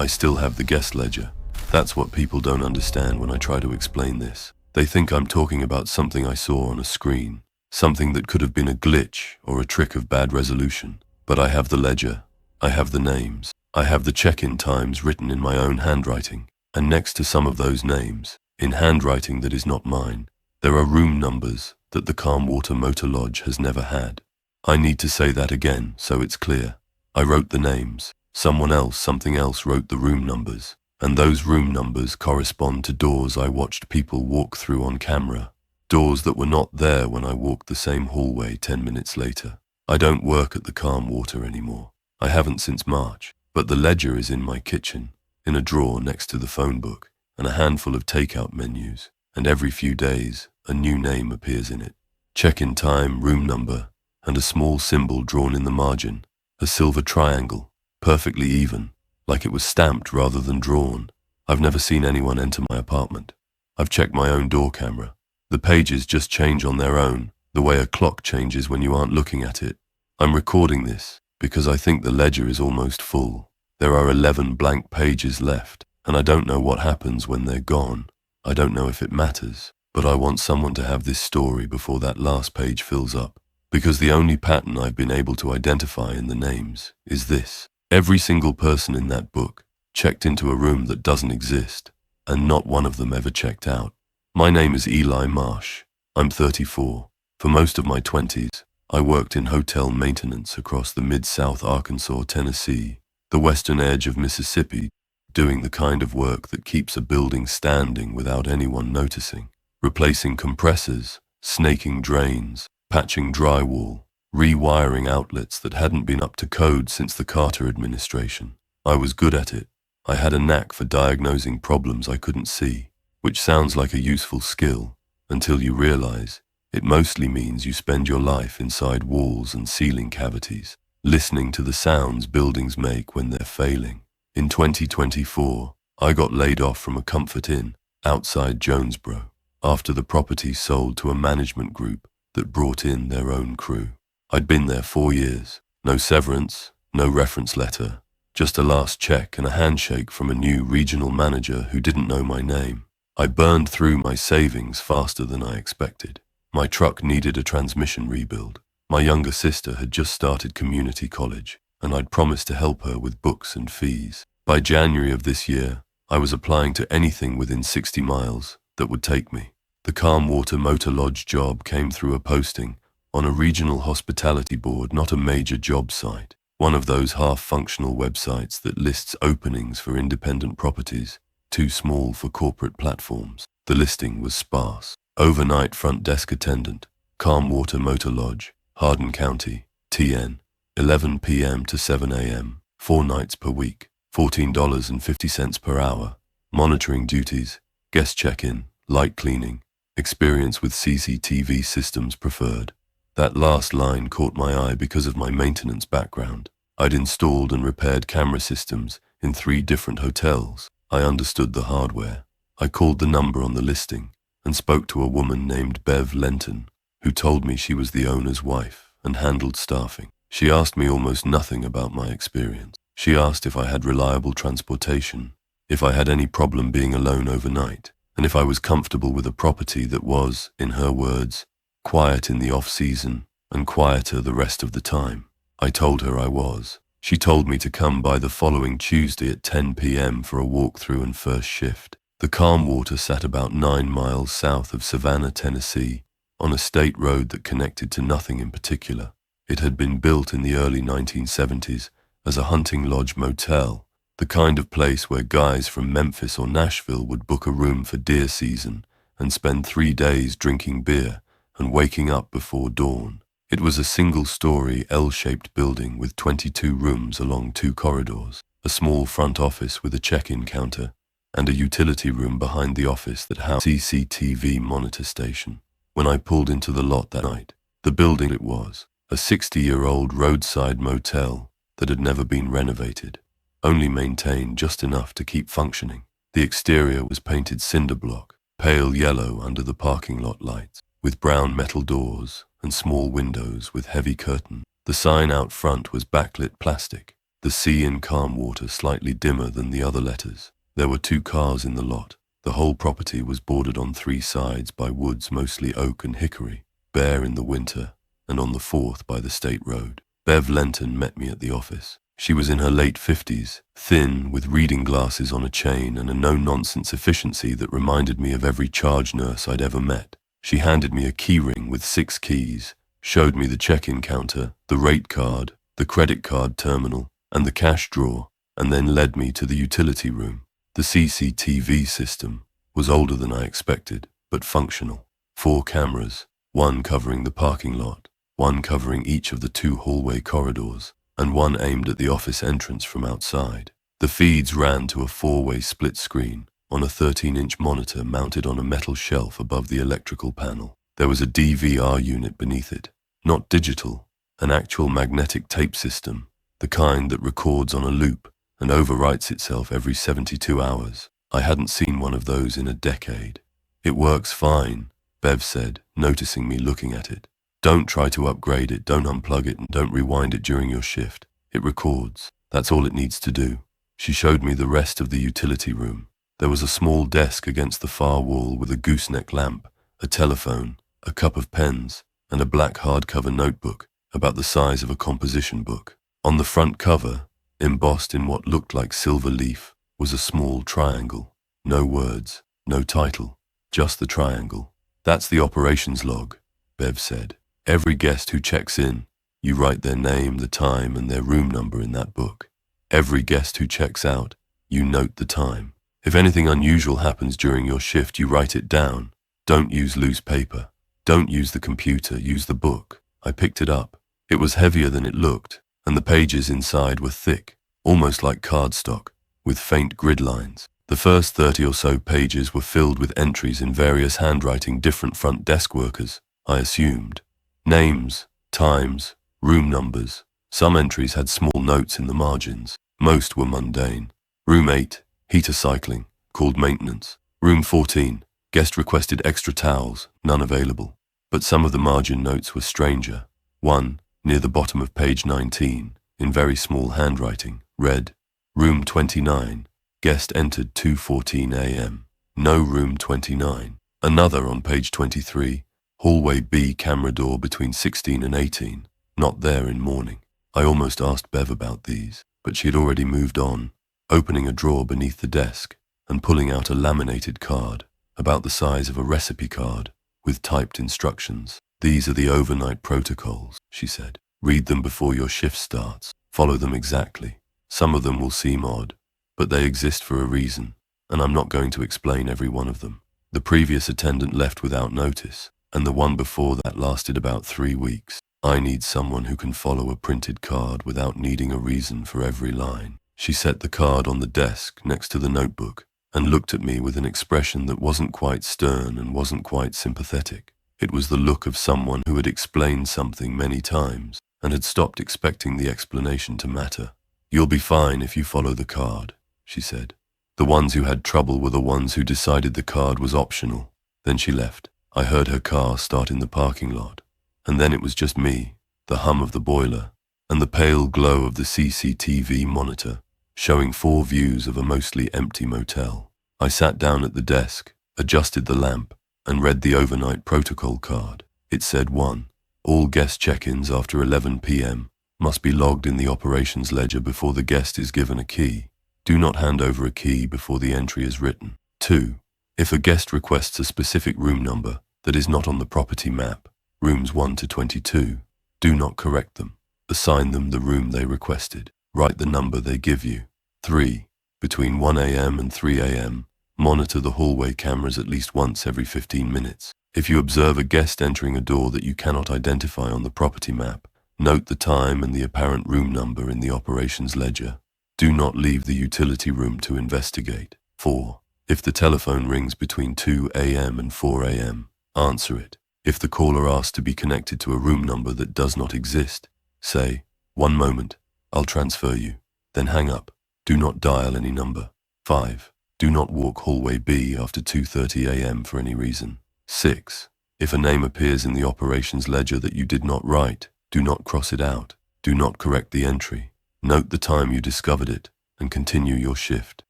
I still have the guest ledger. That's what people don't understand when I try to explain this. They think I'm talking about something I saw on a screen, something that could have been a glitch or a trick of bad resolution. But I have the ledger, I have the names, I have the check-in times written in my own handwriting, and next to some of those names, in handwriting that is not mine, there are room numbers that the Calmwater Motor Lodge has never had. I need to say that again so it's clear. I wrote the names, someone else, something else wrote the room numbers, and those room numbers correspond to doors I watched people walk through on camera, doors that were not there when I walked the same hallway 10 minutes later. I don't work at the Calmwater anymore. I haven't since March, but the ledger is in my kitchen, in a drawer next to the phone book, and a handful of takeout menus, and every few days a new name appears in it. Check-in time, room number, and a small symbol drawn in the margin, a silver triangle, perfectly even, like it was stamped rather than drawn. I've never seen anyone enter my apartment. I've checked my own door camera. The pages just change on their own, the way a clock changes when you aren't looking at it. I'm recording this because I think the ledger is almost full. There are 11 blank pages left, and I don't know what happens when they're gone. I don't know if it matters, but I want someone to have this story before that last page fills up. Because the only pattern I've been able to identify in the names is this. Every single person in that book checked into a room that doesn't exist, and not one of them ever checked out. My name is Eli Marsh. I'm 34. For most of my 20s, I worked in hotel maintenance across the mid-South Arkansas, Tennessee, the western edge of Mississippi, doing the kind of work that keeps a building standing without anyone noticing, replacing compressors, snaking drains, patching drywall, rewiring outlets that hadn't been up to code since the Carter administration. I was good at it. I had a knack for diagnosing problems I couldn't see, which sounds like a useful skill, until you realize it mostly means you spend your life inside walls and ceiling cavities, listening to the sounds buildings make when they're failing. In 2024, I got laid off from a Comfort Inn outside Jonesboro after the property sold to a management group that brought in their own crew. I'd been there 4 years, no severance, no reference letter, just a last check and a handshake from a new regional manager who didn't know my name. I burned through my savings faster than I expected. My truck needed a transmission rebuild. My younger sister had just started community college, and I'd promised to help her with books and fees. By January of this year, I was applying to anything within 60 miles that would take me. The Calmwater Motor Lodge job came through a posting on a regional hospitality board, not a major job site, one of those half-functional websites that lists openings for independent properties, too small for corporate platforms. The listing was sparse. Overnight front desk attendant, Calmwater Motor Lodge, Hardin County, TN, 11 p.m. to 7 a.m., 4 nights per week, $14.50 per hour. Monitoring duties, guest check-in, light cleaning, experience with CCTV systems preferred. That last line caught my eye because of my maintenance background. I'd installed and repaired camera systems in 3 different hotels. I understood the hardware. I called the number on the listing and spoke to a woman named Bev Lenton, who told me she was the owner's wife and handled staffing. She asked me almost nothing about my experience. She asked if I had reliable transportation, if I had any problem being alone overnight, and if I was comfortable with a property that was, in her words, quiet in the off-season and quieter the rest of the time. I told her I was. She told me to come by the following Tuesday at 10 p.m. for a walkthrough and first shift. The Calmwater sat about 9 miles south of Savannah, Tennessee, on a state road that connected to nothing in particular. It had been built in the early 1970s as a hunting lodge motel, the kind of place where guys from Memphis or Nashville would book a room for deer season and spend 3 days drinking beer and waking up before dawn. It was a single-story L-shaped building with 22 rooms along 2 corridors, a small front office with a check-in counter, and a utility room behind the office that housed a CCTV monitor station. When I pulled into the lot that night, the building it was, a 60-year-old roadside motel that had never been renovated, only maintained just enough to keep functioning. The exterior was painted cinder block, pale yellow under the parking lot lights, with brown metal doors and small windows with heavy curtains. The sign out front was backlit plastic, The C in calm water slightly dimmer than the other letters. There were 2 cars in the lot. The whole property was bordered on 3 sides by woods, mostly oak and hickory, bare in the winter, and on the 4th by the state road. Bev Lenton met me at the office. She was in her late 50s, thin, with reading glasses on a chain and a no-nonsense efficiency that reminded me of every charge nurse I'd ever met. She handed me a key ring with 6 keys, showed me the check-in counter, the rate card, the credit card terminal, and the cash drawer, and then led me to the utility room. The CCTV system was older than I expected, but functional. 4 cameras, 1 covering the parking lot, 1 covering each of the 2 hallway corridors, and 1 aimed at the office entrance from outside. The feeds ran to a 4-way split screen on a 13-inch monitor mounted on a metal shelf above the electrical panel. There was a DVR unit beneath it. Not digital, an actual magnetic tape system, the kind that records on a loop and overwrites itself every 72 hours. I hadn't seen one of those in a decade. It works fine, Bev said, noticing me looking at it. Don't try to upgrade it, don't unplug it, and don't rewind it during your shift. It records. That's all it needs to do. She showed me the rest of the utility room. There was a small desk against the far wall with a gooseneck lamp, a telephone, a cup of pens, and a black hardcover notebook about the size of a composition book. On the front cover, embossed in what looked like silver leaf, was a small triangle. No words, no title, just the triangle. That's the operations log, Bev said. Every guest who checks in, you write their name, the time, and their room number in that book. Every guest who checks out, you note the time. If anything unusual happens during your shift, you write it down. Don't use loose paper. Don't use the computer, use the book. I picked it up. It was heavier than it looked, and the pages inside were thick, almost like cardstock, with faint grid lines. The first 30 or so pages were filled with entries in various handwriting, different front desk workers, I assumed. Names, times, room numbers. Some entries had small notes in the margins. Most were mundane. Room 8, heater cycling, called maintenance. Room 14, guest requested extra towels, none available. But some of the margin notes were stranger. One, near the bottom of page 19, in very small handwriting, read, Room 29, guest entered 2:14 a.m. No room 29. Another on page 23, hallway B, camera door between 16 and 18, not there in morning. I almost asked Bev about these, but she had already moved on, opening a drawer beneath the desk and pulling out a laminated card, about the size of a recipe card, with typed instructions. These are the overnight protocols, she said. Read them before your shift starts. Follow them exactly. Some of them will seem odd, but they exist for a reason, and I'm not going to explain every one of them. The previous attendant left without notice, and the one before that lasted about 3 weeks. I need someone who can follow a printed card without needing a reason for every line. She set the card on the desk next to the notebook and looked at me with an expression that wasn't quite stern and wasn't quite sympathetic. It was the look of someone who had explained something many times and had stopped expecting the explanation to matter. You'll be fine if you follow the card, she said. The ones who had trouble were the ones who decided the card was optional. Then she left. I heard her car start in the parking lot, and then it was just me, the hum of the boiler, and the pale glow of the CCTV monitor, showing 4 views of a mostly empty motel. I sat down at the desk, adjusted the lamp, and read the overnight protocol card. It said 1. All guest check-ins after 11 p.m. must be logged in the operations ledger before the guest is given a key. Do not hand over a key before the entry is written. 2. If a guest requests a specific room number that is not on the property map, rooms 1 to 22, do not correct them. Assign them the room they requested. Write the number they give you. 3. Between 1 a.m. and 3 a.m., monitor the hallway cameras at least once every 15 minutes. If you observe a guest entering a door that you cannot identify on the property map, note the time and the apparent room number in the operations ledger. Do not leave the utility room to investigate. 4. If the telephone rings between 2 a.m. and 4 a.m., answer it. If the caller asks to be connected to a room number that does not exist, say, 1 moment, I'll transfer you. Then hang up. Do not dial any number. 5. Do not walk hallway B after 2:30 a.m. for any reason. 6. If a name appears in the operations ledger that you did not write, do not cross it out. Do not correct the entry. Note the time you discovered it and continue your shift.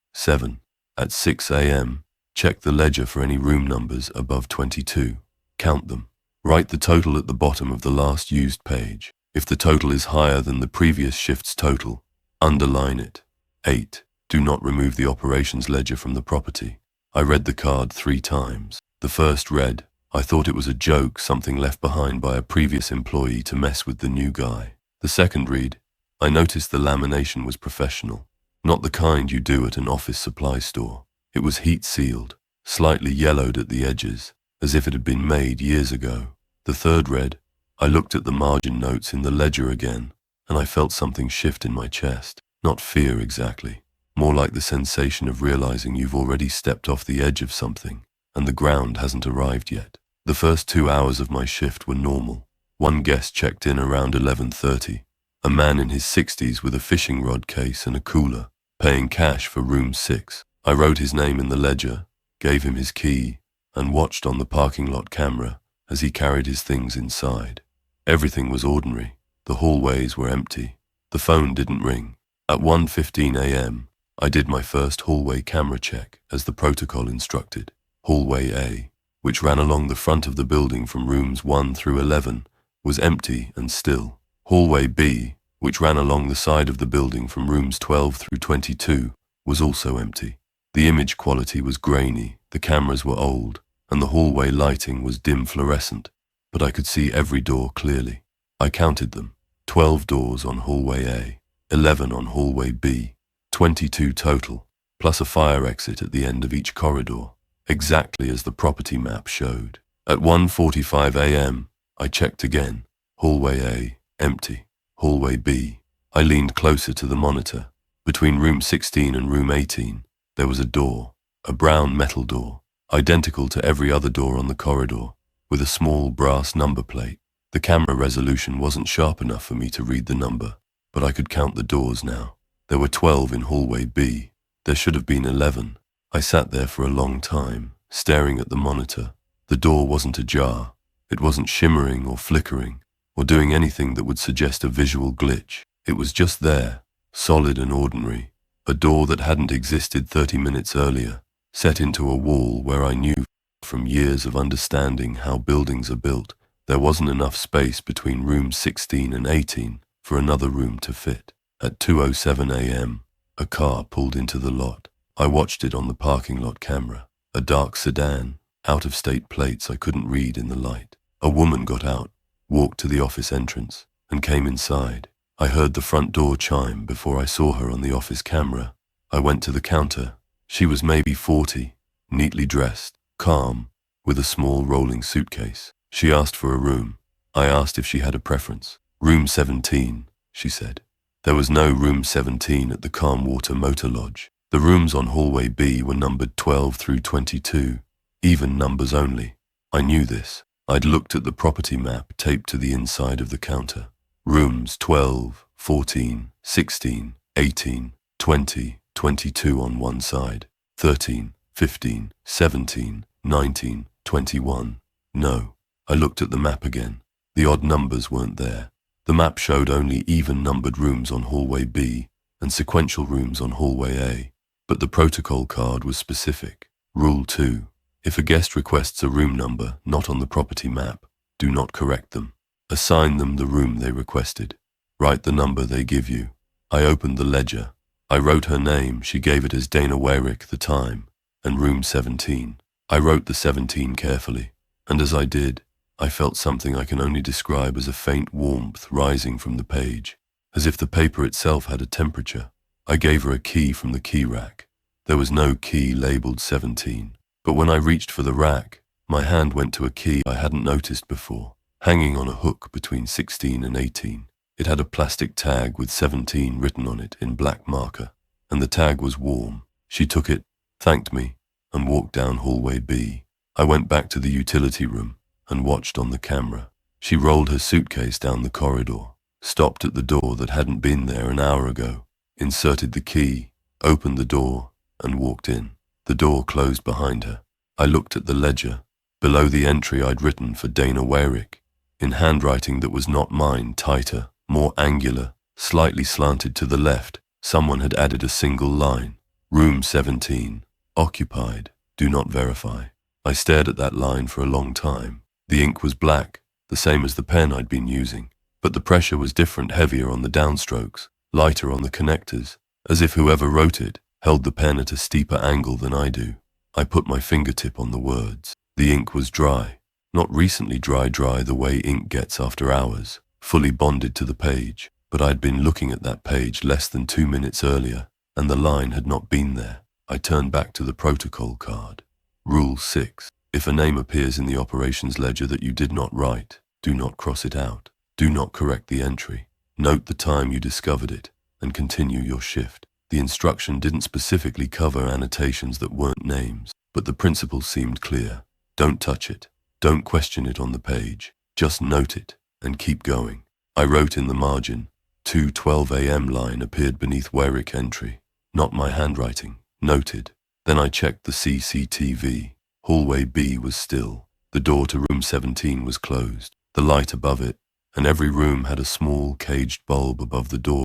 7. At 6 a.m., check the ledger for any room numbers above 22. Count them. Write the total at the bottom of the last used page. If the total is higher than the previous shift's total, underline it. 8. Do not remove the operations ledger from the property. I read the card 3 times. The first read, I thought it was a joke, something left behind by a previous employee to mess with the new guy. The second read, I noticed the lamination was professional, not the kind you do at an office supply store. It was heat-sealed, slightly yellowed at the edges, as if it had been made years ago. The third read, I looked at the margin notes in the ledger again, and I felt something shift in my chest. Not fear exactly, more like the sensation of realizing you've already stepped off the edge of something, and the ground hasn't arrived yet. The first 2 hours of my shift were normal. One guest checked in around 11:30, a man in his 60s with a fishing rod case and a cooler, paying cash for room 6. I wrote his name in the ledger, gave him his key, and watched on the parking lot camera as he carried his things inside. Everything was ordinary. The hallways were empty. The phone didn't ring. At 1:15 a.m., I did my first hallway camera check as the protocol instructed. Hallway A, which ran along the front of the building from rooms 1 through 11, was empty and still. Hallway B, which ran along the side of the building from rooms 12 through 22, was also empty. The image quality was grainy, the cameras were old, and the hallway lighting was dim fluorescent, but I could see every door clearly. I counted them. 12 doors on hallway A, 11 on hallway B, 22 total, plus a fire exit at the end of each corridor, exactly as the property map showed. At 1:45 a.m., I checked again. Hallway A, empty. Hallway B. I leaned closer to the monitor. Between room 16 and room 18, there was a door, a brown metal door, identical to every other door on the corridor, with a small brass number plate. The camera resolution wasn't sharp enough for me to read the number, but I could count the doors now. There were 12 in hallway B. There should have been 11. I sat there for a long time, staring at the monitor. The door wasn't ajar. It wasn't shimmering or flickering, or doing anything that would suggest a visual glitch. It was just there, solid and ordinary. A door that hadn't existed 30 minutes earlier, set into a wall where I knew from years of understanding how buildings are built, there wasn't enough space between rooms 16 and 18 for another room to fit. At 2:07 a.m., a car pulled into the lot. I watched it on the parking lot camera. A dark sedan, out-of-state plates I couldn't read in the light. A woman got out, walked to the office entrance, and came inside. I heard the front door chime before I saw her on the office camera. I went to the counter. She was maybe 40, neatly dressed, calm, with a small rolling suitcase. She asked for a room. I asked if she had a preference. Room 17, she said. There was no room 17 at the Calm Water Motor Lodge. The rooms on hallway B were numbered 12 through 22, even numbers only. I knew this. I'd looked at the property map taped to the inside of the counter. Rooms 12, 14, 16, 18, 20, 22 on one side, 13, 15, 17, 19, 21. No. I looked at the map again. The odd numbers weren't there. The map showed only even-numbered rooms on hallway B and sequential rooms on hallway A, but the protocol card was specific. Rule 2. If a guest requests a room number not on the property map, do not correct them. Assign them the room they requested. Write the number they give you. I opened the ledger. I wrote her name, she gave it as Dana Weyrick, the time, and room 17. I wrote the 17 carefully, and as I did, I felt something I can only describe as a faint warmth rising from the page, as if the paper itself had a temperature. I gave her a key from the key rack. There was no key labeled 17, but when I reached for the rack, my hand went to a key I hadn't noticed before, hanging on a hook between 16 and 18. It had a plastic tag with 17 written on it in black marker, and the tag was warm. She took it, thanked me, and walked down hallway B. I went back to the utility room and watched on the camera. She rolled her suitcase down the corridor, stopped at the door that hadn't been there an hour ago, inserted the key, opened the door, and walked in. The door closed behind her. I looked at the ledger. Below the entry I'd written for Dana Weyrick, in handwriting that was not mine, tighter, more angular, Slightly slanted to the left, someone had added a single line. Room 17. Occupied. Do not verify. I stared at that line for a long time. The ink was black, the same as the pen I'd been using, but the pressure was different, heavier on the downstrokes, lighter on the connectors, as if whoever wrote it held the pen at a steeper angle than I do. I put my fingertip on the words. The ink was dry. Not recently dry the way ink gets after hours, fully bonded to the page, but I'd been looking at that page less than 2 minutes earlier, and the line had not been there. I turned back to the protocol card. Rule 6. If a name appears in the operations ledger that you did not write, do not cross it out. Do not correct the entry. Note the time you discovered it, and continue your shift. The instruction didn't specifically cover annotations that weren't names, but the principle seemed clear. Don't touch it. Don't question it on the page. Just note it, and keep going. I wrote in the margin. 2:12 a.m. line appeared beneath Warwick entry. Not my handwriting. Noted. Then I checked the CCTV. Hallway B was still. The door to room 17 was closed. The light above it, and every room had a small caged bulb above the door,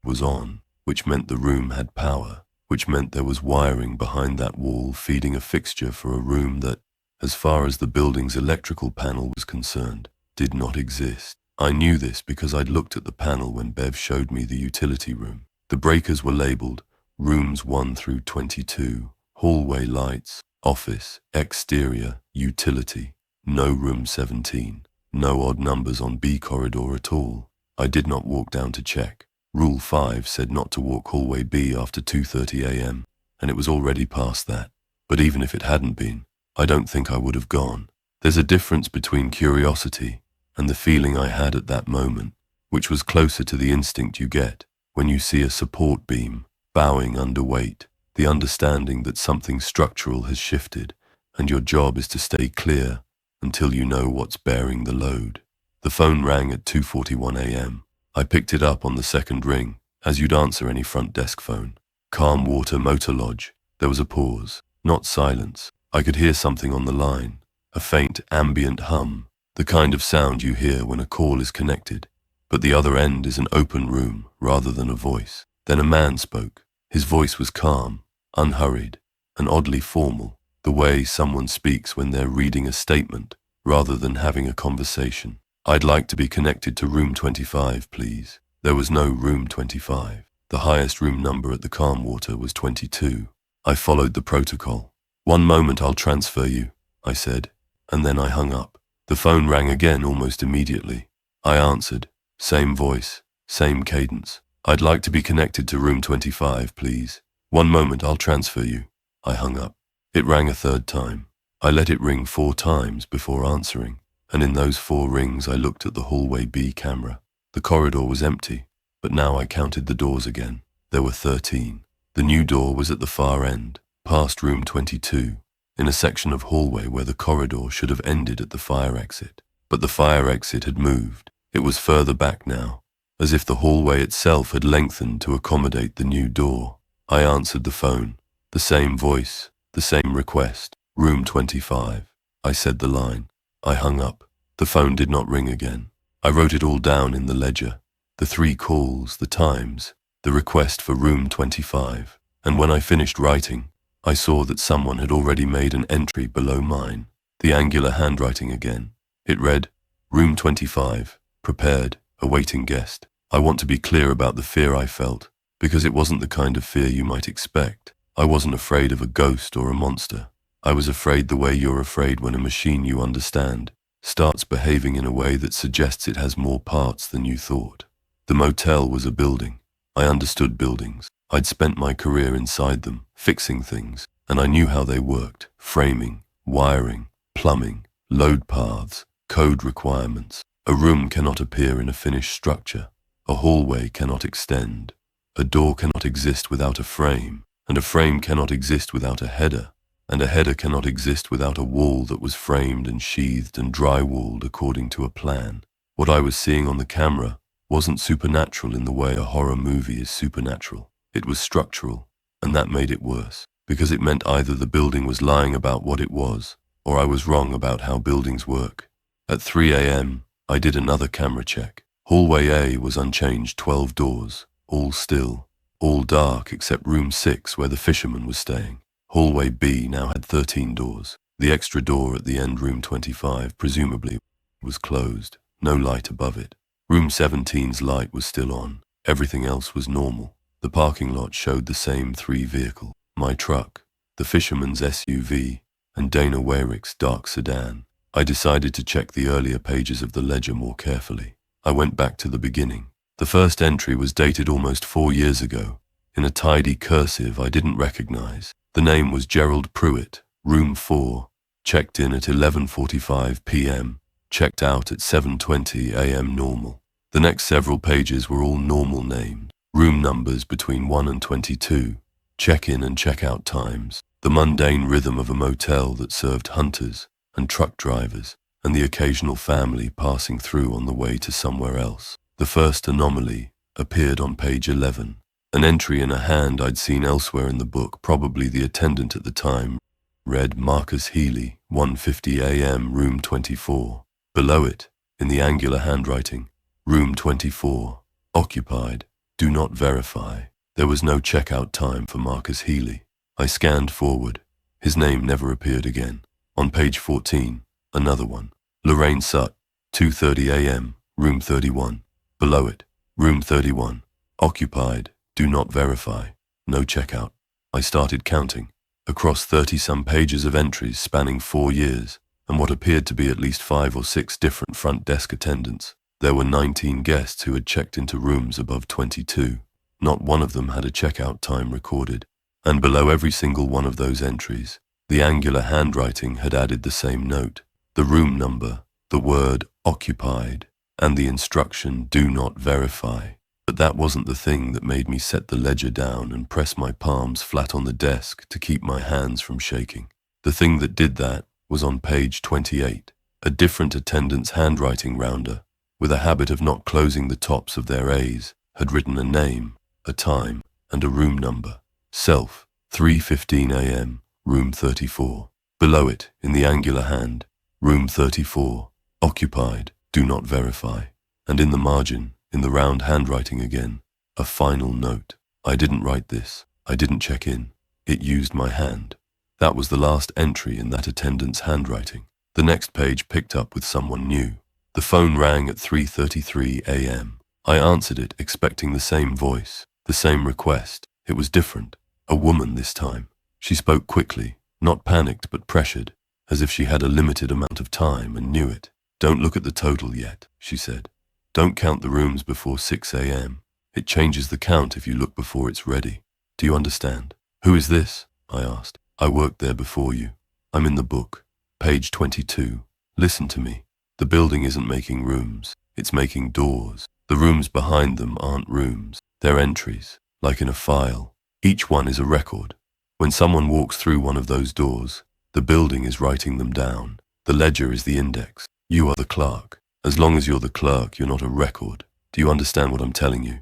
was on, which meant the room had power, which meant there was wiring behind that wall feeding a fixture for a room that, as far as the building's electrical panel was concerned, did not exist. I knew this because I'd looked at the panel when Bev showed me the utility room. The breakers were labeled rooms 1 through 22, hallway lights, office, exterior, utility, no room 17, no odd numbers on B corridor at all. I did not walk down to check. Rule 5 said not to walk hallway B after 2:30 a.m., and it was already past that. But even if it hadn't been, I don't think I would have gone. There's a difference between curiosity and the feeling I had at that moment, which was closer to the instinct you get when you see a support beam bowing under weight, the understanding that something structural has shifted, and your job is to stay clear until you know what's bearing the load. The phone rang at 2:41 a.m. I picked it up on the second ring, as you'd answer any front desk phone. Calm Water Motor Lodge. There was a pause, not silence. I could hear something on the line, a faint ambient hum, the kind of sound you hear when a call is connected, but the other end is an open room rather than a voice. Then a man spoke. His voice was calm, unhurried, and oddly formal, the way someone speaks when they're reading a statement rather than having a conversation. I'd like to be connected to room 25, please. There was no room 25. The highest room number at the Calm Water was 22. I followed the protocol. 1 moment, I'll transfer you, I said, and then I hung up. The phone rang again almost immediately. I answered. Same voice, same cadence. I'd like to be connected to room 25, please. 1 moment, I'll transfer you. I hung up. It rang a third time. I let it ring 4 times before answering, and in those 4 rings I looked at the hallway B camera. The corridor was empty, but now I counted the doors again. There were 13. The new door was at the far end, past room 22, in a section of hallway where the corridor should have ended at the fire exit. But the fire exit had moved. It was further back now, as if the hallway itself had lengthened to accommodate the new door. I answered the phone. The same voice, the same request. Room 25. I said the line. I hung up. The phone did not ring again. I wrote it all down in the ledger. The 3 calls, the times, the request for room 25. And when I finished writing, I saw that someone had already made an entry below mine. The angular handwriting again. It read, room 25, prepared, awaiting guest. I want to be clear about the fear I felt, because it wasn't the kind of fear you might expect. I wasn't afraid of a ghost or a monster. I was afraid the way you're afraid when a machine you understand starts behaving in a way that suggests it has more parts than you thought. The motel was a building. I understood buildings. I'd spent my career inside them, fixing things, and I knew how they worked: framing, wiring, plumbing, load paths, code requirements. A room cannot appear in a finished structure. A hallway cannot extend. A door cannot exist without a frame, and a frame cannot exist without a header, and a header cannot exist without a wall that was framed and sheathed and drywalled according to a plan. What I was seeing on the camera wasn't supernatural in the way a horror movie is supernatural. It was structural, and that made it worse, because it meant either the building was lying about what it was, or I was wrong about how buildings work. At 3 a.m., I did another camera check. Hallway A was unchanged, 12 doors, all still, all dark except room 6 where the fisherman was staying. Hallway B now had 13 doors. The extra door at the end, room 25, presumably, was closed, no light above it. Room 17's light was still on. Everything else was normal. The parking lot showed the same 3 vehicles. My truck, the fisherman's SUV, and Dana Weyrick's dark sedan. I decided to check the earlier pages of the ledger more carefully. I went back to the beginning. The first entry was dated almost 4 years ago, in a tidy cursive I didn't recognize. The name was Gerald Pruitt, room 4, checked in at 11:45 p.m., checked out at 7:20 a.m. normal. The next several pages were all normal names, room numbers between 1 and 22, check-in and check-out times, the mundane rhythm of a motel that served hunters and truck drivers, and the occasional family passing through on the way to somewhere else. The first anomaly appeared on page 11, an entry in a hand I'd seen elsewhere in the book. Probably the attendant at the time read Marcus Healy, 1:50 a.m., room 24. Below it, in the angular handwriting, room 24, occupied, do not verify. There was no checkout time for Marcus Healy. I scanned forward. His name never appeared again. On page 14, another one. Lorraine Sutt, 2:30 a.m., room 31. Below it, room 31, occupied, do not verify, no checkout. I started counting. Across 30-some pages of entries spanning 4 years, and what appeared to be at least 5 or 6 different front desk attendants, there were 19 guests who had checked into rooms above 22. Not one of them had a checkout time recorded, and below every single one of those entries, the angular handwriting had added the same note, the room number, the word occupied, and the instruction do not verify. But that wasn't the thing that made me set the ledger down and press my palms flat on the desk to keep my hands from shaking. The thing that did that was on page 28, a different attendant's handwriting rounder, with a habit of not closing the tops of their A's, had written a name, a time, and a room number. Self, 3:15 a.m., room 34. Below it, in the angular hand, room 34, occupied, do not verify. And in the margin, in the round handwriting again, a final note. I didn't write this. I didn't check in. It used my hand. That was the last entry in that attendant's handwriting. The next page picked up with someone new. The phone rang at 3:33 a.m. I answered it, expecting the same voice, the same request. It was different. A woman this time. She spoke quickly, not panicked but pressured, as if she had a limited amount of time and knew it. Don't look at the total yet, she said. Don't count the rooms before 6 a.m. It changes the count if you look before it's ready. Do you understand? Who is this? I asked. I worked there before you. I'm in the book. Page 22. Listen to me. The building isn't making rooms. It's making doors. The rooms behind them aren't rooms. They're entries, like in a file. Each one is a record. When someone walks through one of those doors, the building is writing them down. The ledger is the index. You are the clerk. As long as you're the clerk, you're not a record. Do you understand what I'm telling you?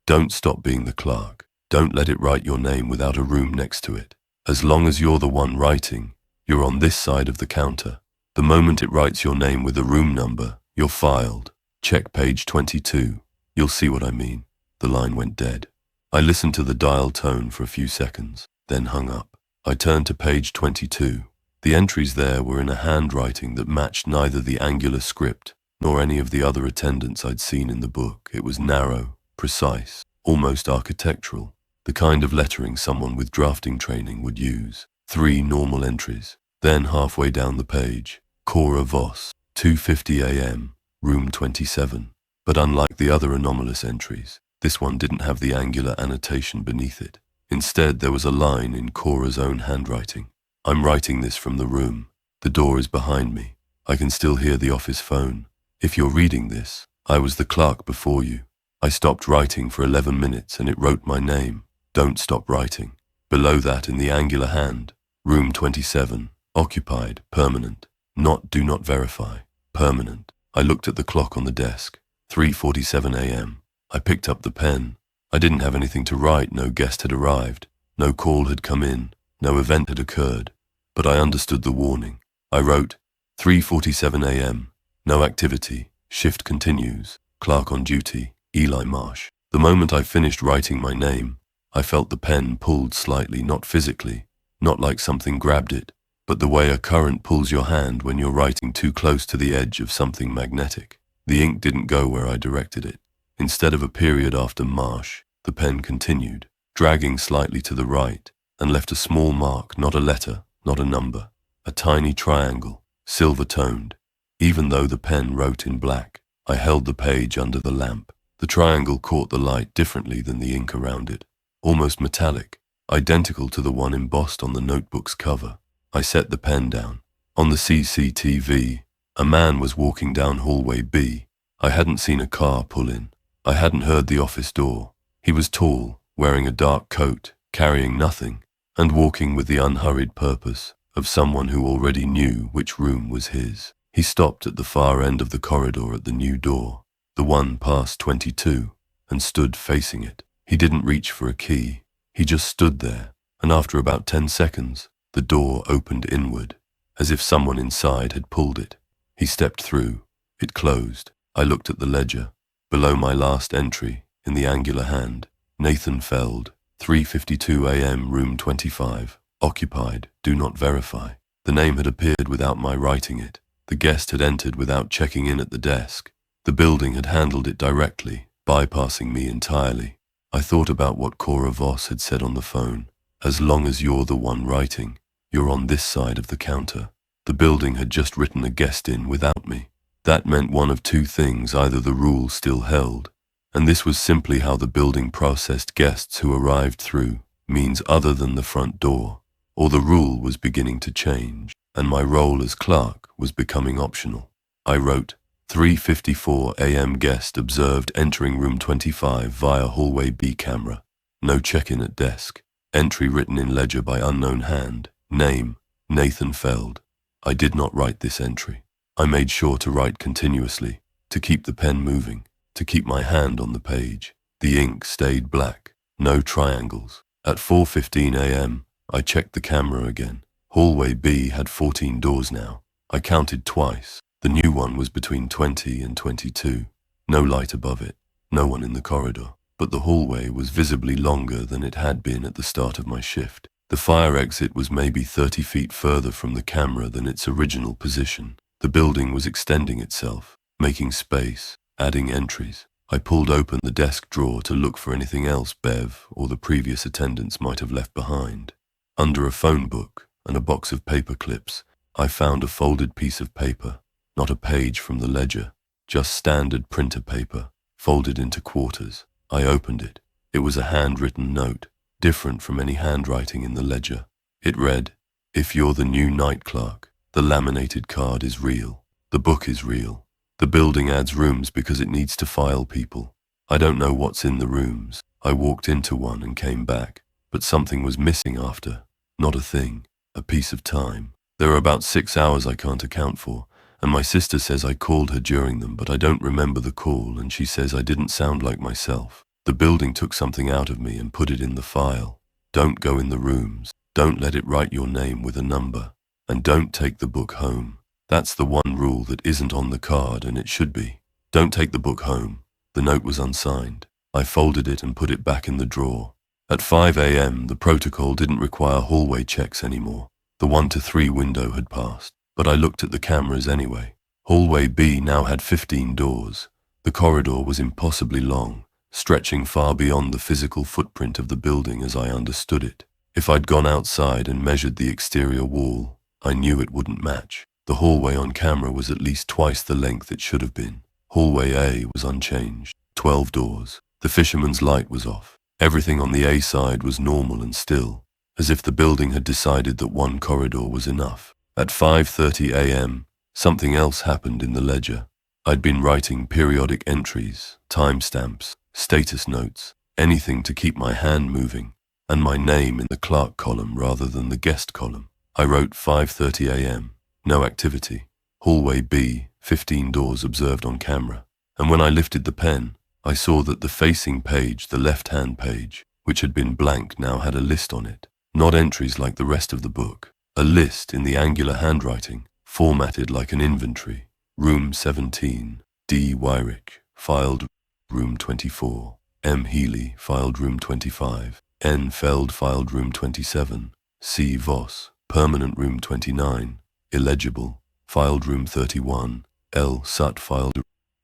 Don't stop being the clerk. Don't let it write your name without a room next to it. As long as you're the one writing, you're on this side of the counter. The moment it writes your name with a room number, you're filed. Check page 22. You'll see what I mean. The line went dead. I listened to the dial tone for a few seconds, then hung up. I turned to page 22. The entries there were in a handwriting that matched neither the angular script nor any of the other attendants I'd seen in the book. It was narrow, precise, almost architectural, the kind of lettering someone with drafting training would use. 3 normal entries. Then halfway down the page, Cora Voss, 2:50 a.m., room 27. But unlike the other anomalous entries, this one didn't have the angular annotation beneath it. Instead, there was a line in Cora's own handwriting. I'm writing this from the room. The door is behind me. I can still hear the office phone. If you're reading this, I was the clerk before you. I stopped writing for 11 minutes and it wrote my name. Don't stop writing. Below that in the angular hand, room 27, occupied, permanent. Not do not verify, permanent. I looked at the clock on the desk, 3:47 a.m. I picked up the pen. I didn't have anything to write. No guest had arrived. No call had come in. No event had occurred. But I understood the warning. I wrote, 3:47 a.m. No activity. Shift continues. Clerk on duty. Eli Marsh. The moment I finished writing my name, I felt the pen pulled slightly, not physically, not like something grabbed it, but the way a current pulls your hand when you're writing too close to the edge of something magnetic. The ink didn't go where I directed it. Instead of a period after Marsh, the pen continued, dragging slightly to the right, and left a small mark, not a letter, not a number, a tiny triangle, silver-toned. Even though the pen wrote in black, I held the page under the lamp. The triangle caught the light differently than the ink around it, almost metallic, identical to the one embossed on the notebook's cover. I set the pen down. On the CCTV, a man was walking down hallway B. I hadn't seen a car pull in. I hadn't heard the office door. He was tall, wearing a dark coat, carrying nothing, and walking with the unhurried purpose of someone who already knew which room was his. He stopped at the far end of the corridor at the new door, the one past 22, and stood facing it. He didn't reach for a key. He just stood there, and after about 10 seconds, the door opened inward, as if someone inside had pulled it. He stepped through. It closed. I looked at the ledger. Below my last entry, in the angular hand, Nathan Feld, 3:52 a.m., room 25, occupied, do not verify. The name had appeared without my writing it. The guest had entered without checking in at the desk. The building had handled it directly, bypassing me entirely. I thought about what Cora Voss had said on the phone. As long as you're the one writing, you're on this side of the counter. The building had just written a guest in without me. That meant one of two things: either the rule still held, and this was simply how the building processed guests who arrived through means other than the front door, or the rule was beginning to change, and my role as clerk was becoming optional. I wrote, 3:54 a.m. guest observed entering room 25 via hallway B camera. No check-in at desk. Entry written in ledger by unknown hand. Name, Nathan Feld. I did not write this entry. I made sure to write continuously, to keep the pen moving, to keep my hand on the page. The ink stayed black. No triangles. At 4:15 a.m., I checked the camera again. Hallway B had 14 doors now. I counted twice. The new one was between 20 and 22. No light above it. No one in the corridor. But the hallway was visibly longer than it had been at the start of my shift. The fire exit was maybe 30 feet further from the camera than its original position. The building was extending itself, making space, adding entries. I pulled open the desk drawer to look for anything else Bev or the previous attendants might have left behind. Under a phone book and a box of paper clips, I found a folded piece of paper. Not a page from the ledger, just standard printer paper, folded into quarters. I opened it. It was a handwritten note, different from any handwriting in the ledger. It read, "If you're the new night clerk, the laminated card is real. The book is real. The building adds rooms because it needs to file people. I don't know what's in the rooms. I walked into one and came back, but something was missing after. Not a thing, a piece of time. There are about 6 hours I can't account for, and my sister says I called her during them, but I don't remember the call, and she says I didn't sound like myself. The building took something out of me and put it in the file. Don't go in the rooms. Don't let it write your name with a number. And don't take the book home. That's the one rule that isn't on the card, and it should be. Don't take the book home." The note was unsigned. I folded it and put it back in the drawer. At 5 a.m., the protocol didn't require hallway checks anymore. The 1 to 3 window had passed. But I looked at the cameras anyway. Hallway B now had 15 doors. The corridor was impossibly long, stretching far beyond the physical footprint of the building as I understood it. If I'd gone outside and measured the exterior wall, I knew it wouldn't match. The hallway on camera was at least twice the length it should have been. Hallway A was unchanged. 12 doors. The fisherman's light was off. Everything on the A side was normal and still, as if the building had decided that one corridor was enough. At 5:30 a.m., something else happened in the ledger. I'd been writing periodic entries, timestamps, status notes, anything to keep my hand moving, and my name in the clerk column rather than the guest column. I wrote 5:30 a.m., no activity. Hallway B, 15 doors observed on camera. And when I lifted the pen, I saw that the facing page, the left-hand page, which had been blank, now had a list on it. Not entries like the rest of the book. A list in the angular handwriting, formatted like an inventory. Room 17. D. Wyrick, filed room 24. M. Healy, filed room 25. N. Feld, filed room 27. C. Voss, permanent room 29. Illegible, filed room 31. L. Sutt, filed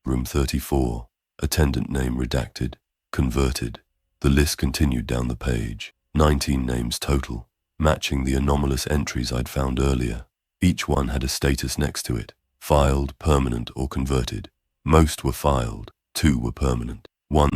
room 34. Attendant name redacted. Converted. The list continued down the page. 19 names total, matching the anomalous entries I'd found earlier. Each one had a status next to it: filed, permanent, or converted. Most were filed, 2 were permanent. 1,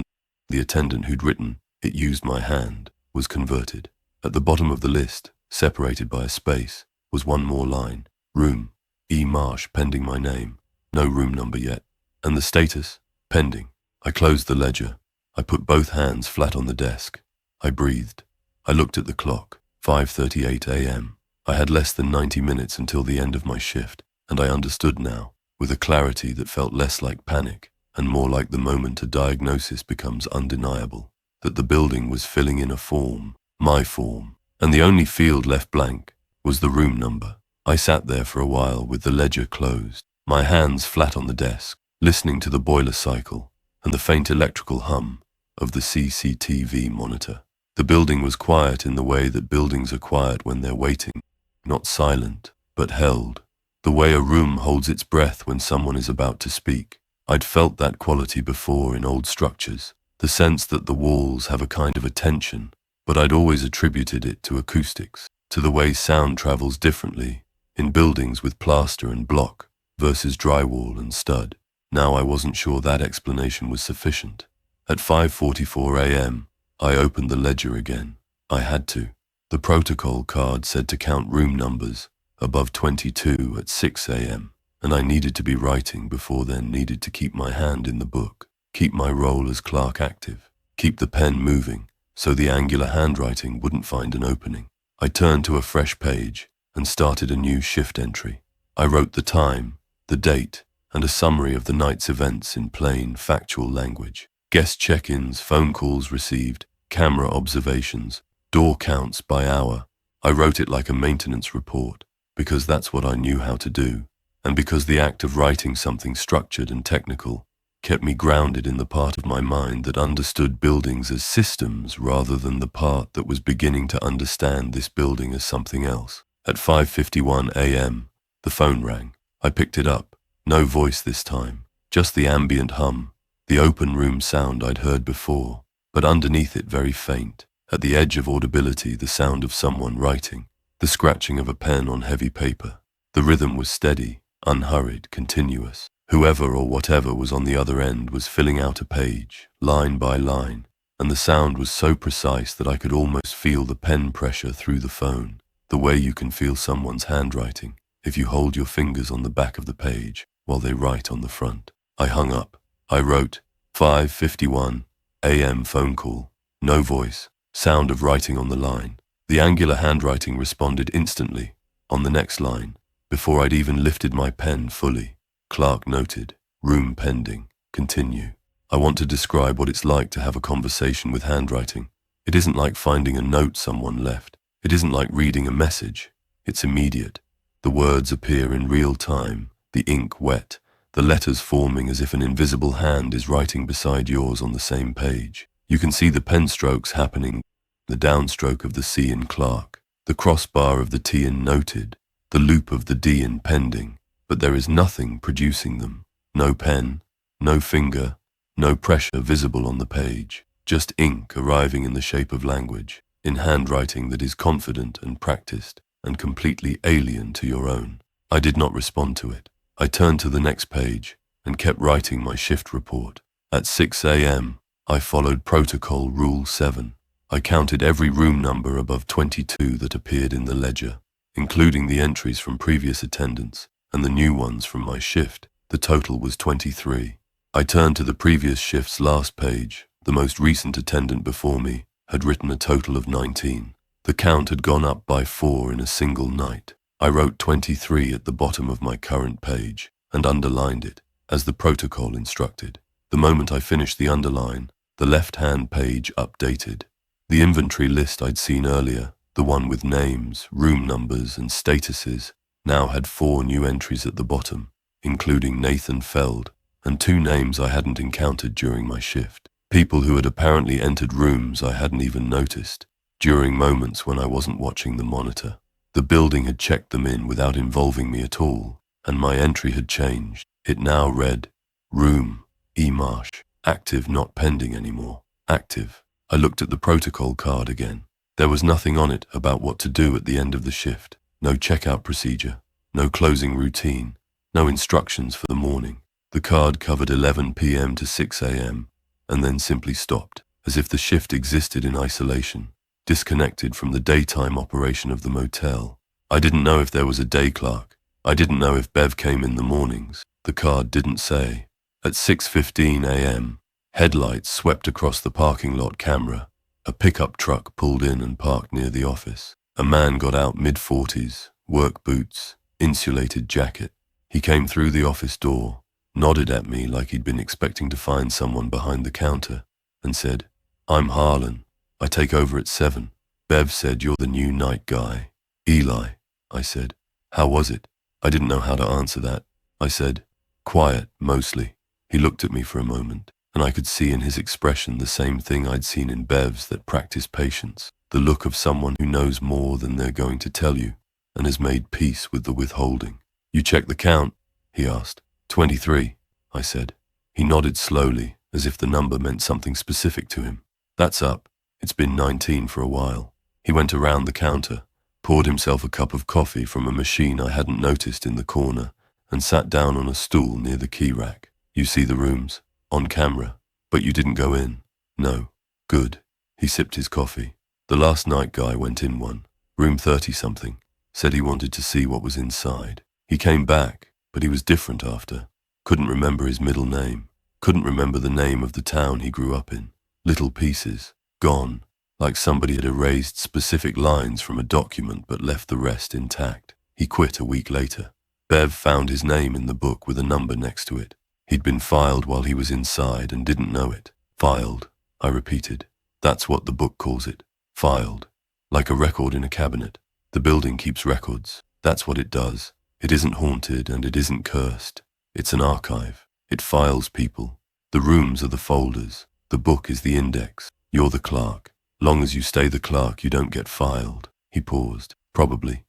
the attendant who'd written, "It used my hand," was converted. At the bottom of the list, separated by a space, was one more line: room, E. Marsh, pending my name. No room number yet. And the status? Pending. I closed the ledger. I put both hands flat on the desk. I breathed. I looked at the clock. 5:38 a.m. I had less than 90 minutes until the end of my shift, and I understood now, with a clarity that felt less like panic and more like the moment a diagnosis becomes undeniable, that the building was filling in a form, my form, and the only field left blank was the room number. I sat there for a while with the ledger closed, my hands flat on the desk, listening to the boiler cycle and the faint electrical hum of the CCTV monitor. The building was quiet in the way that buildings are quiet when they're waiting, not silent, but held, the way a room holds its breath when someone is about to speak. I'd felt that quality before in old structures, the sense that the walls have a kind of a tension, but I'd always attributed it to acoustics, to the way sound travels differently in buildings with plaster and block versus drywall and stud. Now I wasn't sure that explanation was sufficient. At 5:44 a.m., I opened the ledger again. I had to. The protocol card said to count room numbers above 22 at 6 a.m., and I needed to be writing before then, needed to keep my hand in the book, keep my role as clerk active, keep the pen moving so the angular handwriting wouldn't find an opening. I turned to a fresh page and started a new shift entry. I wrote the time, the date, and a summary of the night's events in plain, factual language. Guest check-ins, phone calls received, camera observations, door counts by hour. I wrote it like a maintenance report, because that's what I knew how to do, and because the act of writing something structured and technical kept me grounded in the part of my mind that understood buildings as systems rather than the part that was beginning to understand this building as something else. At 5:51 a.m., the phone rang. I picked it up. No voice this time, just the ambient hum, the open room sound I'd heard before, but underneath it very faint. At the edge of audibility, the sound of someone writing, the scratching of a pen on heavy paper. The rhythm was steady, unhurried, continuous. Whoever or whatever was on the other end was filling out a page, line by line, and the sound was so precise that I could almost feel the pen pressure through the phone, the way you can feel someone's handwriting if you hold your fingers on the back of the page while they write on the front. I hung up. I wrote, 5:51 a.m. phone call. No voice. Sound of writing on the line. The angular handwriting responded instantly, on the next line, before I'd even lifted my pen fully. Clerk noted, room pending, continue. I want to describe what it's like to have a conversation with handwriting. It isn't like finding a note someone left. It isn't like reading a message. It's immediate. The words appear in real time, the ink wet, the letters forming as if an invisible hand is writing beside yours on the same page. You can see the pen strokes happening, the downstroke of the C in clerk, the crossbar of the T in noted, the loop of the D in pending, but there is nothing producing them. No pen, no finger, no pressure visible on the page, just ink arriving in the shape of language, in handwriting that is confident and practiced and completely alien to your own. I did not respond to it. I turned to the next page and kept writing my shift report. At 6 a.m., I followed Protocol Rule 7. I counted every room number above 22 that appeared in the ledger, including the entries from previous attendants and the new ones from my shift. The total was 23. I turned to the previous shift's last page. The most recent attendant before me had written a total of 19. The count had gone up by 4 in a single night. I wrote 23 at the bottom of my current page and underlined it, as the protocol instructed. The moment I finished the underline, the left-hand page updated. The inventory list I'd seen earlier, the one with names, room numbers, and statuses, now had 4 new entries at the bottom, including Nathan Feld, and 2 names I hadn't encountered during my shift. People who had apparently entered rooms I hadn't even noticed, during moments when I wasn't watching the monitor. The building had checked them in without involving me at all, and my entry had changed. It now read, Room, E. Marsh, active, not pending anymore. Active. I looked at the protocol card again. There was nothing on it about what to do at the end of the shift. No checkout procedure, no closing routine, no instructions for the morning. The card covered 11 p.m. to 6 a.m. and then simply stopped, as if the shift existed in isolation, disconnected from the daytime operation of the motel. I didn't know if there was a day clerk. I didn't know if Bev came in the mornings. The card didn't say. At 6:15 a.m., headlights swept across the parking lot camera. A pickup truck pulled in and parked near the office. A man got out, mid-40s, work boots, insulated jacket. He came through the office door, nodded at me like he'd been expecting to find someone behind the counter, and said, "I'm Harlan. I take over at 7. Bev said you're the new night guy." "Eli," I said. "How was it?" I didn't know how to answer that. I said, "Quiet, mostly." He looked at me for a moment, and I could see in his expression the same thing I'd seen in Bev's, that practiced patience, the look of someone who knows more than they're going to tell you and has made peace with the withholding. "You checked the count?" he asked. 23, I said. He nodded slowly, as if the number meant something specific to him. "That's up. It's been 19 for a while." He went around the counter, poured himself a cup of coffee from a machine I hadn't noticed in the corner, and sat down on a stool near the key rack. "You see the rooms? On camera. But you didn't go in?" "No." "Good." He sipped his coffee. "The last night guy went in one. Room 30-something. Said he wanted to see what was inside. He came back, but he was different after. Couldn't remember his middle name. Couldn't remember the name of the town he grew up in. Little pieces. Gone. Like somebody had erased specific lines from a document but left the rest intact. He quit a week later. Bev found his name in the book with a number next to it. He'd been filed while he was inside and didn't know it. Filed, I repeated. That's what the book calls it. Filed. Like a record in a cabinet. The building keeps records. That's what it does. It isn't haunted and it isn't cursed. It's an archive. It files people. The rooms are the folders. The book is the index. You're the clerk. Long as you stay the clerk, you don't get filed. He paused. Probably.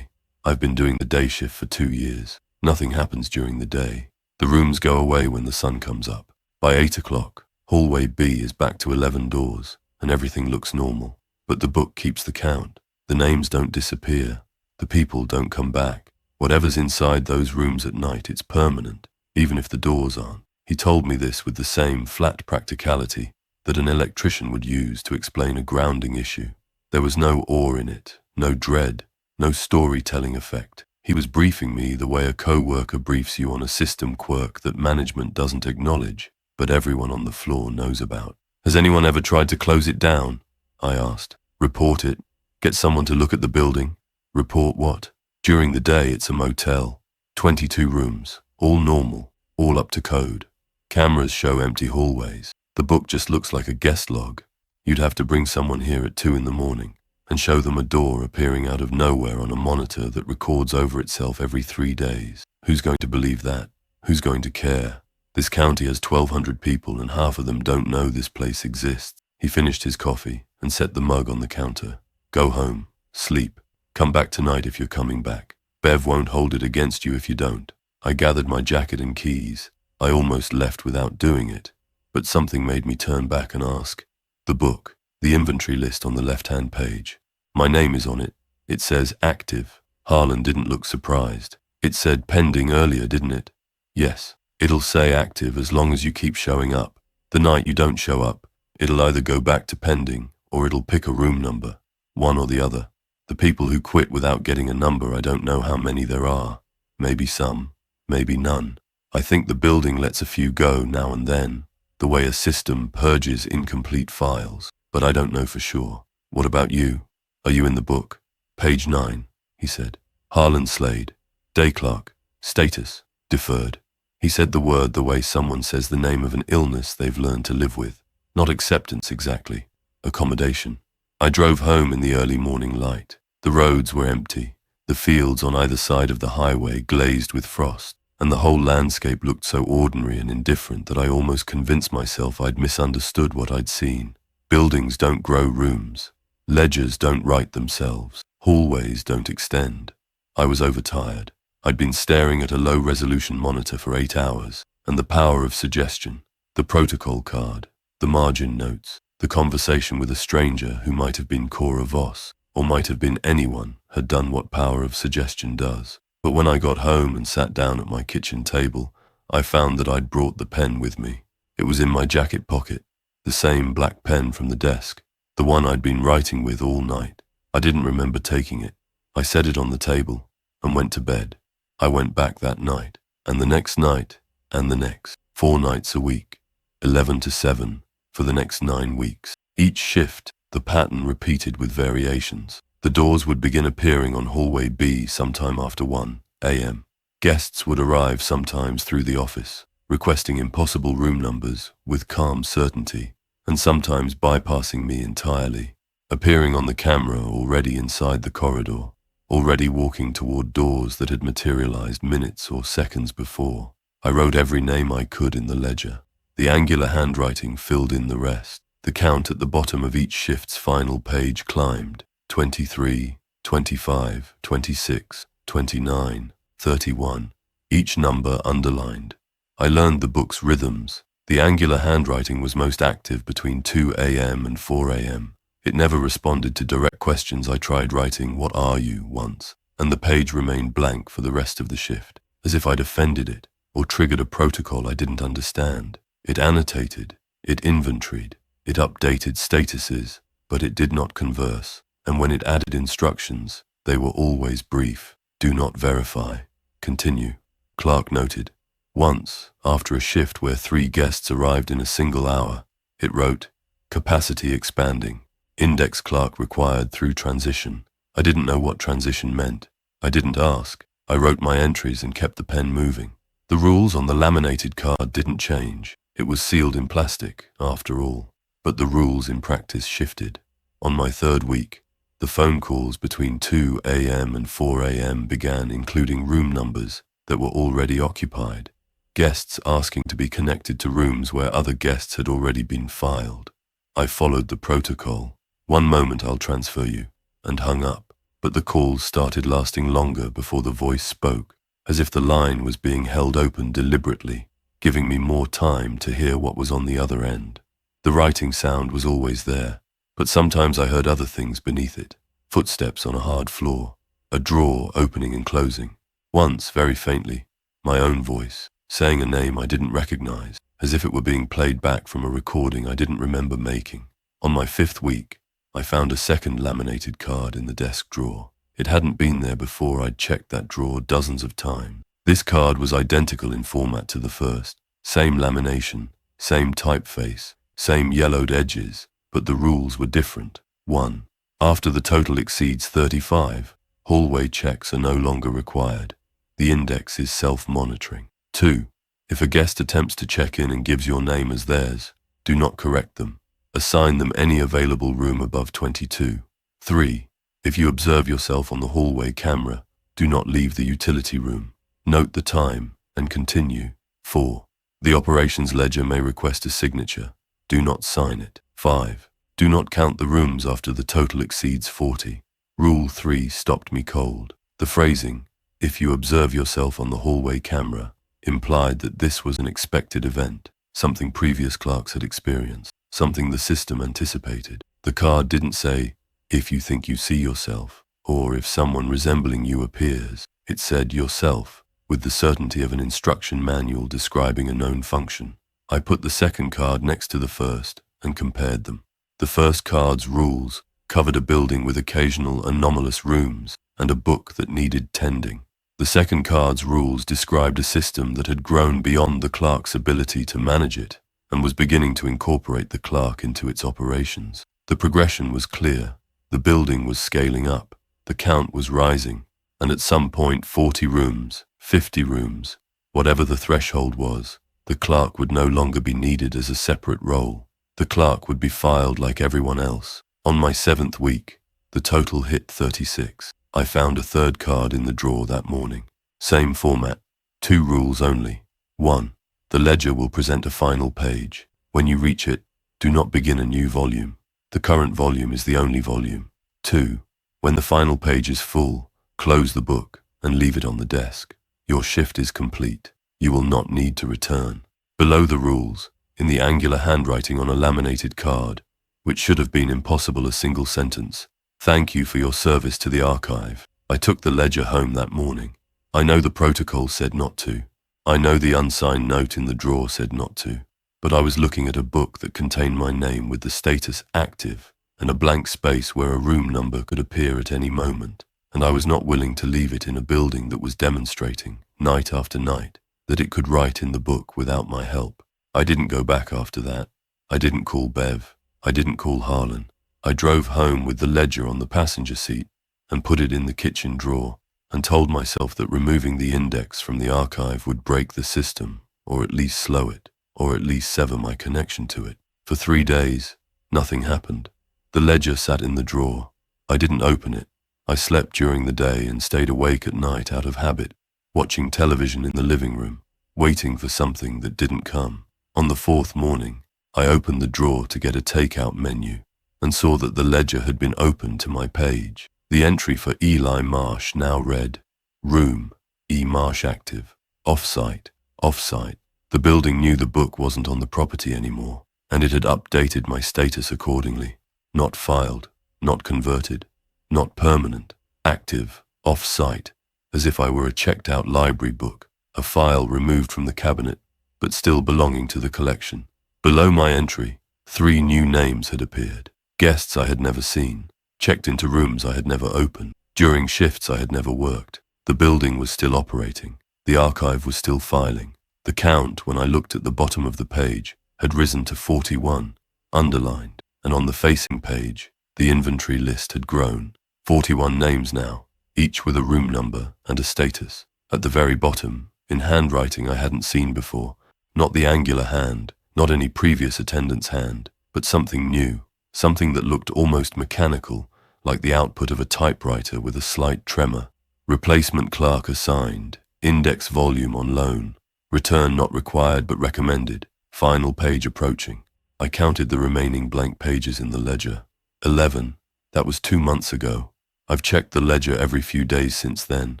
I've been doing the day shift for 2 years. Nothing happens during the day. The rooms go away when the sun comes up. By 8 o'clock, hallway B is back to 11 doors, and everything looks normal. But the book keeps the count. The names don't disappear. The people don't come back. Whatever's inside those rooms at night, it's permanent, even if the doors aren't. He told me this with the same flat practicality that an electrician would use to explain a grounding issue. There was no awe in it, no dread, no storytelling effect. He was briefing me the way a co-worker briefs you on a system quirk that management doesn't acknowledge, but everyone on the floor knows about. "Has anyone ever tried to close it down?" I asked. "Report it. Get someone to look at the building." "Report what?" "During the day it's a motel. 22 rooms, all normal, all up to code. Cameras show empty hallways. The book just looks like a guest log. You'd have to bring someone here at 2 in the morning and show them a door appearing out of nowhere on a monitor that records over itself every 3 days. Who's going to believe that? Who's going to care? This county has 1,200 people and half of them don't know this place exists." He finished his coffee and set the mug on the counter. "Go home. Sleep. Come back tonight if you're coming back. Bev won't hold it against you if you don't." I gathered my jacket and keys. I almost left without doing it, but something made me turn back and ask. "The book. The inventory list on the left-hand page. My name is on it. It says active." Harlan didn't look surprised. "It said pending earlier, didn't it?" "Yes. It'll say active as long as you keep showing up. The night you don't show up, it'll either go back to pending or it'll pick a room number. One or the other. The people who quit without getting a number, I don't know how many there are. Maybe some, maybe none. I think the building lets a few go now and then, the way a system purges incomplete files, but I don't know for sure. What about you? Are you in the book?" "Page 9, he said. "Harlan Slade. Day clerk. Status. Deferred." He said the word the way someone says the name of an illness they've learned to live with. Not acceptance exactly. Accommodation. I drove home in the early morning light. The roads were empty. The fields on either side of the highway glazed with frost. and the whole landscape looked so ordinary and indifferent that I almost convinced myself I'd misunderstood what I'd seen. Buildings don't grow rooms. Ledgers don't write themselves. Hallways don't extend. I was overtired. I'd been staring at a low-resolution monitor for 8 hours, and the power of suggestion, the protocol card, the margin notes, the conversation with a stranger who might have been Cora Voss, or might have been anyone, had done what power of suggestion does. But when I got home and sat down at my kitchen table, I found that I'd brought the pen with me. It was in my jacket pocket, the same black pen from the desk, the one I'd been writing with all night. I didn't remember taking it. I set it on the table and went to bed. I went back that night, and the next night, and the next, 4 nights a week, 11 to 7, for the next 9 weeks. Each shift, the pattern repeated with variations. The doors would begin appearing on hallway B sometime after 1 a.m. Guests would arrive sometimes through the office, requesting impossible room numbers with calm certainty, and sometimes bypassing me entirely, appearing on the camera already inside the corridor, already walking toward doors that had materialized minutes or seconds before. I wrote every name I could in the ledger. The angular handwriting filled in the rest. The count at the bottom of each shift's final page climbed. 23, 25, 26, 29, 31, each number underlined. I learned the book's rhythms. The angular handwriting was most active between 2 a.m. and 4 a.m. It never responded to direct questions. I tried writing, "What are you?" once, and the page remained blank for the rest of the shift, as if I'd offended it or triggered a protocol I didn't understand. It annotated, it inventoried, it updated statuses, but it did not converse. And when it added instructions, they were always brief. Do not verify. Continue. Clark noted. Once, after a shift where 3 guests arrived in a single hour, it wrote, "Capacity expanding. Index Clark required through transition." I didn't know what transition meant. I didn't ask. I wrote my entries and kept the pen moving. The rules on the laminated card didn't change. It was sealed in plastic, after all. But the rules in practice shifted. On my 3rd week, the phone calls between 2 a.m. and 4 a.m. began, including room numbers that were already occupied. Guests asking to be connected to rooms where other guests had already been filed. I followed the protocol. "One moment, I'll transfer you," and hung up. But the calls started lasting longer before the voice spoke, as if the line was being held open deliberately, giving me more time to hear what was on the other end. The writing sound was always there, but sometimes I heard other things beneath it. Footsteps on a hard floor, a drawer opening and closing. Once, very faintly, my own voice, saying a name I didn't recognize, as if it were being played back from a recording I didn't remember making. On my 5th week, I found a second laminated card in the desk drawer. It hadn't been there before. I'd checked that drawer dozens of times. This card was identical in format to the first. Same lamination, same typeface, same yellowed edges, but the rules were different. 1. After the total exceeds 35, hallway checks are no longer required. The index is self-monitoring. 2. If a guest attempts to check in and gives your name as theirs, do not correct them. Assign them any available room above 22. 3. If you observe yourself on the hallway camera, do not leave the utility room. Note the time and continue. 4. The operations ledger may request a signature. Do not sign it. 5. Do not count the rooms after the total exceeds 40. Rule 3 stopped me cold. The phrasing, "if you observe yourself on the hallway camera," implied that this was an expected event, something previous clerks had experienced, something the system anticipated. The card didn't say, "if you think you see yourself," or "if someone resembling you appears." It said "yourself," with the certainty of an instruction manual describing a known function. I put the second card next to the first and compared them. The first card's rules covered a building with occasional anomalous rooms and a book that needed tending. The second card's rules described a system that had grown beyond the clerk's ability to manage it and was beginning to incorporate the clerk into its operations. The progression was clear. The building was scaling up, the count was rising, and at some point 40 rooms, 50 rooms, whatever the threshold was, the clerk would no longer be needed as a separate role. The clerk would be filed like everyone else. On my 7th week, the total hit 36. I found a third card in the drawer that morning. Same format, 2 rules only. 1. The ledger will present a final page. When you reach it, do not begin a new volume. The current volume is the only volume. 2. When the final page is full, close the book and leave it on the desk. Your shift is complete. You will not need to return. Below the rules, in the angular handwriting on a laminated card, which should have been impossible, a single sentence: "Thank you for your service to the archive." I took the ledger home that morning. I know the protocol said not to. I know the unsigned note in the drawer said not to. But I was looking at a book that contained my name with the status active and a blank space where a room number could appear at any moment, and I was not willing to leave it in a building that was demonstrating, night after night, that it could write in the book without my help. I didn't go back after that. I didn't call Bev. I didn't call Harlan. I drove home with the ledger on the passenger seat and put it in the kitchen drawer and told myself that removing the index from the archive would break the system, or at least slow it, or at least sever my connection to it. For 3 days, nothing happened. The ledger sat in the drawer. I didn't open it. I slept during the day and stayed awake at night out of habit, watching television in the living room, waiting for something that didn't come. On the 4th morning, I opened the drawer to get a takeout menu and saw that the ledger had been opened to my page. The entry for Eli Marsh now read, "Room, E. Marsh active, off-site, off-site." The building knew the book wasn't on the property anymore, and it had updated my status accordingly. Not filed, not converted, not permanent, active, off-site, as if I were a checked-out library book, a file removed from the cabinet, but still belonging to the collection. Below my entry, 3 new names had appeared. Guests I had never seen, checked into rooms I had never opened, during shifts I had never worked. The building was still operating. The archive was still filing. The count, when I looked at the bottom of the page, had risen to 41, underlined, and on the facing page, the inventory list had grown. 41 names now, each with a room number and a status. At the very bottom, in handwriting I hadn't seen before, not the angular hand, not any previous attendant's hand, but something new, something that looked almost mechanical, like the output of a typewriter with a slight tremor. Replacement clerk assigned, index volume on loan, return not required but recommended, final page approaching. I counted the remaining blank pages in the ledger. 11. That was 2 months ago. I've checked the ledger every few days since then,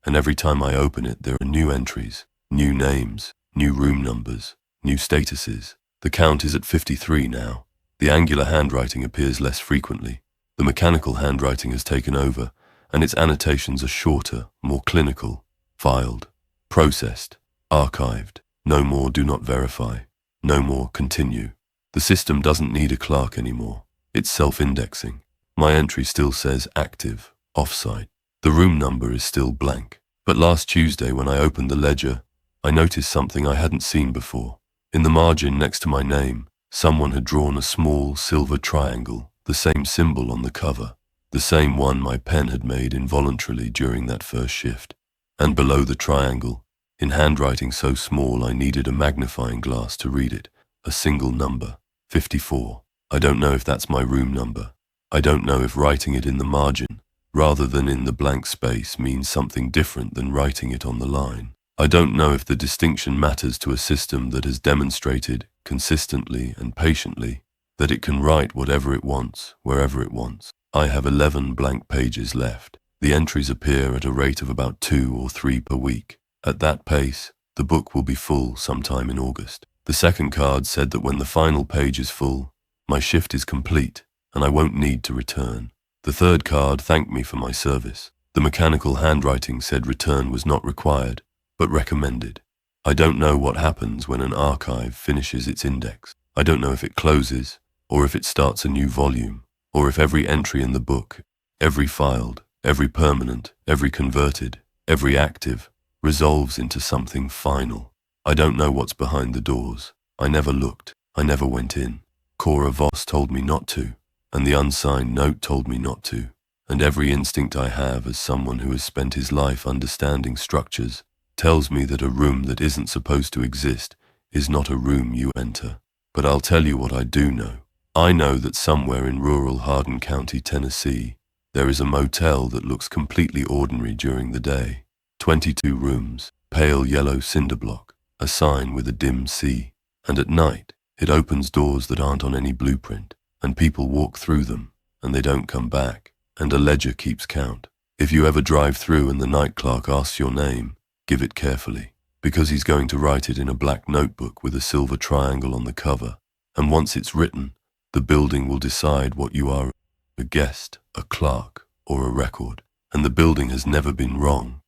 and every time I open it there are new entries, new names, new room numbers, new statuses. The count is at 53 now. The angular handwriting appears less frequently. The mechanical handwriting has taken over, and its annotations are shorter, more clinical. Filed, processed, archived. No more do not verify. No more continue. The system doesn't need a clerk anymore. It's self-indexing. My entry still says active, off-site. The room number is still blank. But last Tuesday when I opened the ledger, I noticed something I hadn't seen before. In the margin next to my name, someone had drawn a small silver triangle, the same symbol on the cover, the same one my pen had made involuntarily during that first shift. And below the triangle, in handwriting so small I needed a magnifying glass to read it, a single number, 54. I don't know if that's my room number. I don't know if writing it in the margin, rather than in the blank space, means something different than writing it on the line. I don't know if the distinction matters to a system that has demonstrated, consistently and patiently, that it can write whatever it wants, wherever it wants. I have 11 blank pages left. The entries appear at a rate of about 2 or 3 per week. At that pace, the book will be full sometime in August. The second card said that when the final page is full, my shift is complete and I won't need to return. The third card thanked me for my service. The mechanical handwriting said return was not required, but recommended. I don't know what happens when an archive finishes its index. I don't know if it closes, or if it starts a new volume, or if every entry in the book, every filed, every permanent, every converted, every active, resolves into something final. I don't know what's behind the doors. I never looked. I never went in. Cora Voss told me not to, and the unsigned note told me not to, and every instinct I have as someone who has spent his life understanding structures tells me that a room that isn't supposed to exist is not a room you enter. But I'll tell you what I do know. I know that somewhere in rural Hardin County, Tennessee, there is a motel that looks completely ordinary during the day. 22 rooms, pale yellow cinder block, a sign with a dim C. And at night, it opens doors that aren't on any blueprint, and people walk through them, and they don't come back, and a ledger keeps count. If you ever drive through and the night clerk asks your name, give it carefully, because he's going to write it in a black notebook with a silver triangle on the cover, and once it's written, the building will decide what you are, a guest, a clerk, or a record, and the building has never been wrong.